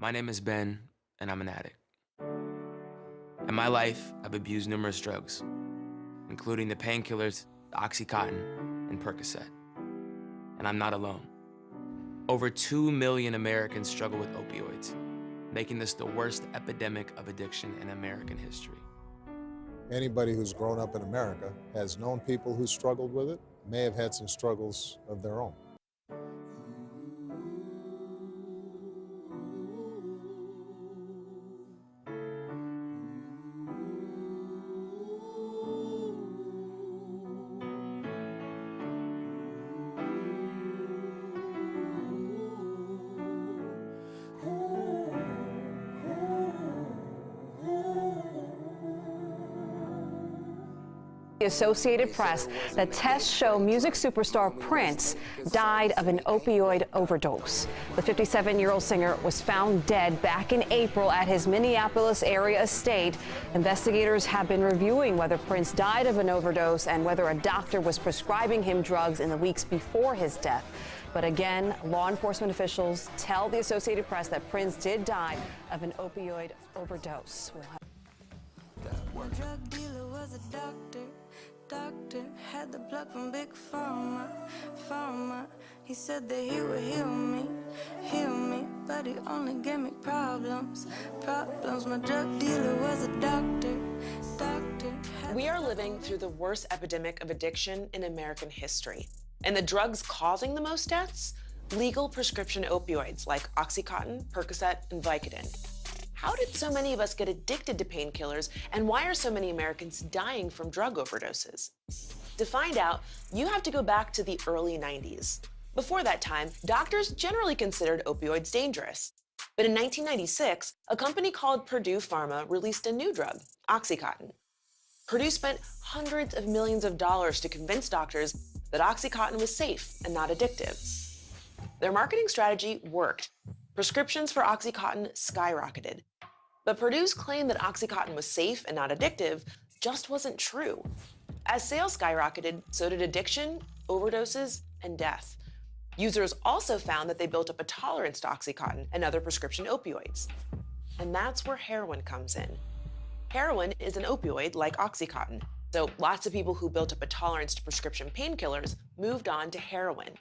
My name is Ben, and I'm an addict. In my life, I've abused numerous drugs, including the painkillers, Oxycontin, and Percocet. And I'm not alone. Over 2 million Americans struggle with opioids, making this the worst epidemic of addiction in American history. Anybody who's grown up in America has known people who struggled with it, may have had some struggles of their own. The Associated Press that tests show music superstar Prince died of an opioid overdose. The 57-year-old singer was found dead back in April at his Minneapolis area estate. Investigators have been reviewing whether Prince died of an overdose and whether a doctor was prescribing him drugs in the weeks before his death. But again, law enforcement officials tell the Associated Press that Prince did die of an opioid overdose. My drug dealer was a doctor had the plug from Big Pharma. He said that he would heal me, but he only gave me problems. My drug dealer was a doctor. We are living through the worst epidemic of addiction in American history. And the drugs causing the most deaths? Legal prescription opioids like Oxycontin, Percocet, and Vicodin. How did so many of us get addicted to painkillers, and why are so many Americans dying from drug overdoses? To find out, you have to go back to the early 90s. Before that time, doctors generally considered opioids dangerous. But in 1996, a company called Purdue Pharma released a new drug, Oxycontin. Purdue spent hundreds of millions of dollars to convince doctors that Oxycontin was safe and not addictive. Their marketing strategy worked. Prescriptions for Oxycontin skyrocketed. But Purdue's claim that Oxycontin was safe and not addictive just wasn't true. As sales skyrocketed, so did addiction, overdoses, and death. Users also found that they built up a tolerance to Oxycontin and other prescription opioids. And that's where heroin comes in. Heroin is an opioid like Oxycontin, so lots of people who built up a tolerance to prescription painkillers moved on to heroin.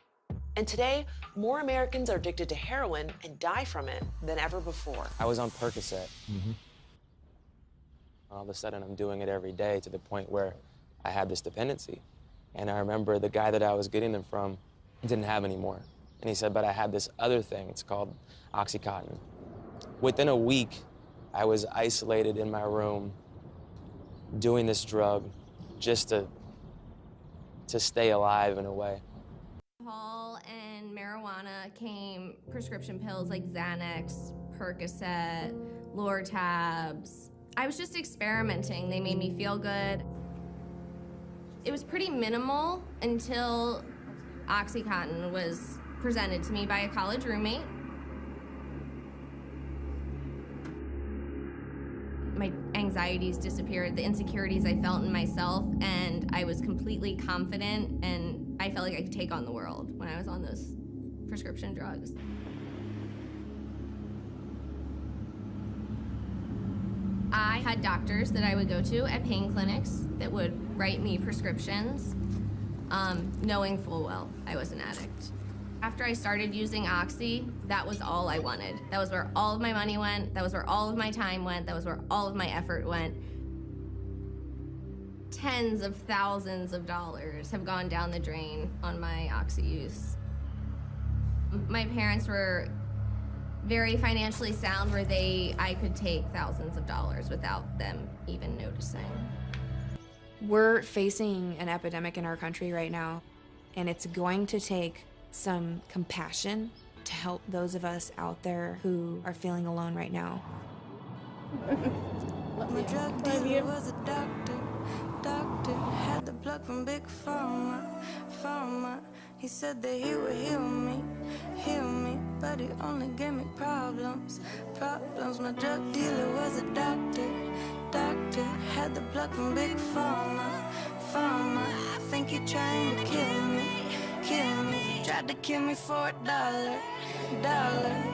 And today, more Americans are addicted to heroin and die from it than ever before. I was on Percocet. All of a sudden, I'm doing it every day to the point where I had this dependency. And I remember the guy that I was getting them from didn't have any more. And he said, but I had this other thing, it's called Oxycontin. Within a week, I was isolated in my room doing this drug just to stay alive in a way. Alcohol and marijuana came prescription pills like Xanax, Percocet, Lortabs. I was just experimenting. They made me feel good. It was pretty minimal until Oxycontin was presented to me by a college roommate. My anxieties disappeared, the insecurities I felt in myself, and I was completely confident, and I felt like I could take on the world when I was on those prescription drugs. I had doctors that I would go to at pain clinics that would write me prescriptions, knowing full well I was an addict. After I started using Oxy, that was all I wanted. That was where all of my money went, that was where all of my time went, that was where all of my effort went. Tens of thousands of dollars have gone down the drain on my Oxy use. My parents were very financially sound where I could take thousands of dollars without them even noticing. We're facing an epidemic in our country right now, and it's going to take some compassion to help those of us out there who are feeling alone right now. My drug dealer was a doctor had the plug from Big Pharma. He said that he would heal me, but he only gave me problems. My drug dealer was a doctor had the plug from Big Pharma. I think he trying to kill me. Tried to kill me for $1.